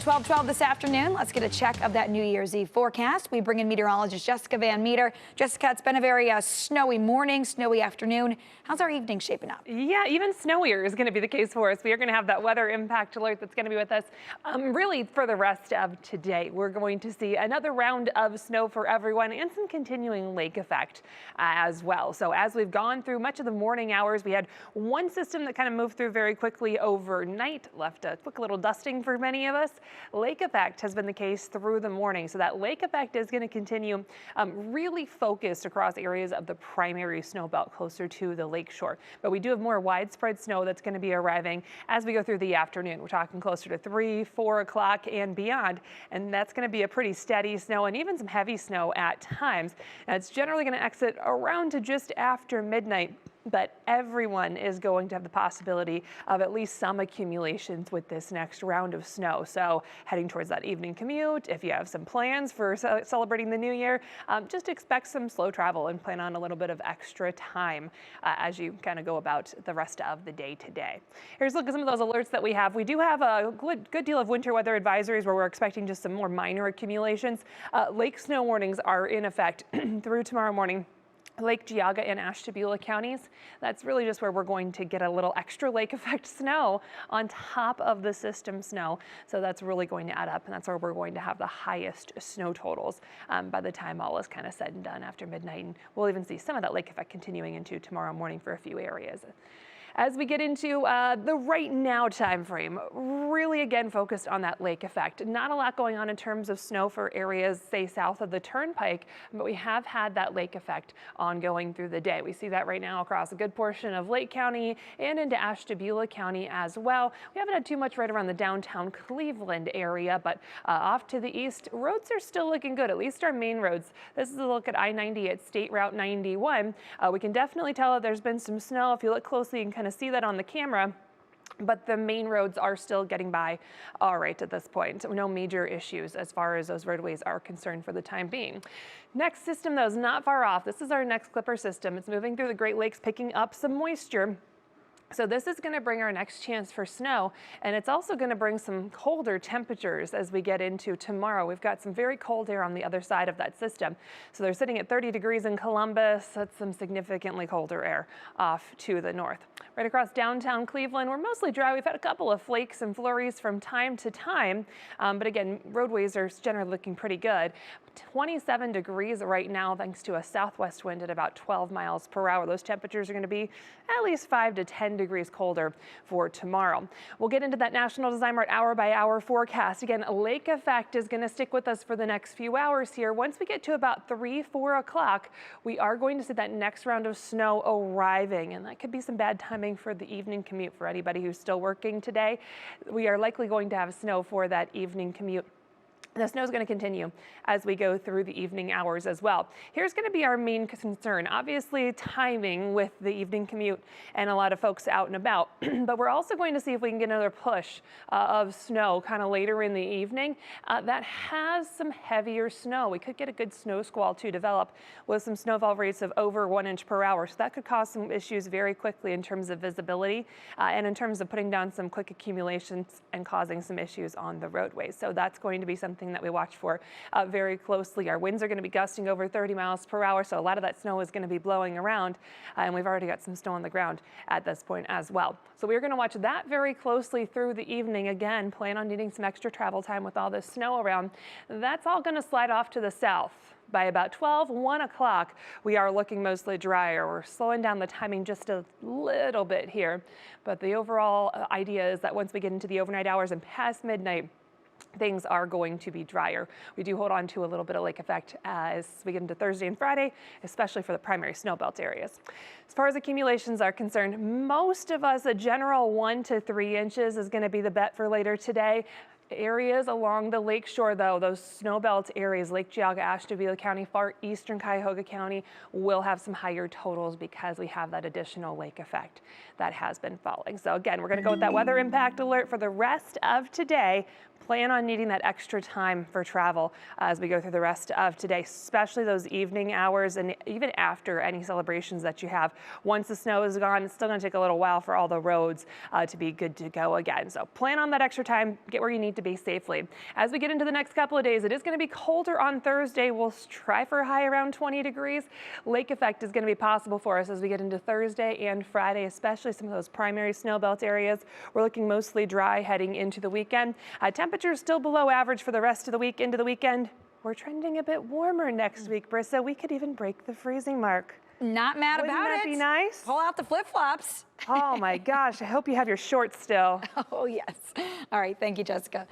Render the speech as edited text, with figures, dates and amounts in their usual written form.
12:12 this afternoon. Let's get a check of that New Year's Eve forecast. We bring in meteorologist Jessica Van Meter. Jessica, it's been a very snowy morning, snowy afternoon. How's our evening shaping up? Yeah, even snowier is going to be the case for us. We are going to have that weather impact alert that's going to be with us really for the rest of today. We're going to see another round of snow for everyone and some continuing lake effect as well. So as we've gone through much of the morning hours, we had one system that kind of moved through very quickly overnight, left a quick little dusting for many of us. Lake effect has been the case through the morning. So that lake effect is going to continue really focused across areas of the primary snow belt closer to the lake shore. But we do have more widespread snow that's going to be arriving as we go through the afternoon. We're talking closer to 3, 4 o'clock and beyond. And that's going to be a pretty steady snow and even some heavy snow at times. Now, it's generally going to exit around to just after midnight. But everyone is going to have the possibility of at least some accumulations with this next round of snow. So heading towards that evening commute, if you have some plans for celebrating the new year, just expect some slow travel and plan on a little bit of extra time as you kind of go about the rest of the day today. Here's a look at some of those alerts that we have. We do have a good deal of winter weather advisories where we're expecting just some more minor accumulations. Lake snow warnings are in effect through tomorrow morning. Lake Geauga and Ashtabula counties. That's really just where we're going to get a little extra lake effect snow on top of the system snow. So that's really going to add up, and that's where we're going to have the highest snow totals by the time all is kind of said and done after midnight. And we'll even see some of that lake effect continuing into tomorrow morning for a few areas. As we get into the right now time frame, really again focused on that lake effect. Not a lot going on in terms of snow for areas, say, south of the Turnpike, but we have had that lake effect ongoing through the day. We see that right now across a good portion of Lake County and into Ashtabula County as well. We haven't had too much right around the downtown Cleveland area, but off to the east, roads are still looking good, at least our main roads. This is a look at I-90 at State Route 91. We can definitely tell that there's been some snow. If you look closely, you can kind of see that on the camera, but the main roads are still getting by all right at this point. No major issues as far as those roadways are concerned for the time being. Next system, though, is not far off. This is our next clipper system. It's moving through the Great Lakes, picking up some moisture. So this is going to bring our next chance for snow, and it's also going to bring some colder temperatures as we get into tomorrow. We've got some very cold air on the other side of that system. So they're sitting at 30 degrees in Columbus. That's some significantly colder air off to the north. Right across downtown Cleveland, we're mostly dry. We've had a couple of flakes and flurries from time to time, but again, roadways are generally looking pretty good. 27 degrees right now thanks to a southwest wind at about 12 miles per hour. Those temperatures are going to be at least 5 to 10 degrees colder for tomorrow. We'll get into that National Design Mart hour by hour forecast. Again, a lake effect is going to stick with us for the next few hours here. Once we get to about 3, 4 o'clock, we are going to see that next round of snow arriving, and that could be some bad timing for the evening commute for anybody who's still working today. We are likely going to have snow for that evening commute. The snow is going to continue as we go through the evening hours as well. Here's going to be our main concern. Obviously, timing with the evening commute and a lot of folks out and about. But we're also going to see if we can get another push of snow kind of later in the evening that has some heavier snow. We could get a good snow squall to develop with some snowfall rates of over 1 inch per hour. So that could cause some issues very quickly in terms of visibility and in terms of putting down some quick accumulations and causing some issues on the roadways. So that's going to be something that we watch for very closely. Our winds are going to be gusting over 30 miles per hour, so a lot of that snow is going to be blowing around, and we've already got some snow on the ground at this point as well. So we're going to watch that very closely through the evening. Again, plan on needing some extra travel time with all this snow around. That's all going to slide off to the south. By about 1 o'clock, we are looking mostly drier. We're slowing down the timing just a little bit here, but the overall idea is that once we get into the overnight hours and past midnight, things are going to be drier. We do hold on to a little bit of lake effect as we get into Thursday and Friday, especially for the primary snowbelt areas. As far as accumulations are concerned, most of us, a general 1 to 3 inches is going to be the bet for later today. Areas along the lake shore, though, those snowbelt areas, Lake Geauga, Ashtabula County, far eastern Cuyahoga County, will have some higher totals because we have that additional lake effect that has been falling. So again, we're going to go with that weather impact alert for the rest of today. plan on needing that extra time for travel as we go through the rest of today, especially those evening hours and even after any celebrations that you have. Once the snow is gone, it's still going to take a little while for all the roads to be good to go again. So plan on that extra time, get where you need to be safely. As we get into the next couple of days, it is going to be colder on Thursday. We'll try for a high around 20 degrees. Lake effect is going to be possible for us as we get into Thursday and Friday, especially some of those primary snow belt areas. We're looking mostly dry heading into the weekend. Temperatures still below average for the rest of the week into the weekend. We're trending a bit warmer next week, Brissa. We could even break the freezing mark. Not mad Wouldn't about that it. be nice? Pull out the flip-flops. Oh my gosh, I hope you have your shorts still. Oh yes. All right, thank you, Jessica.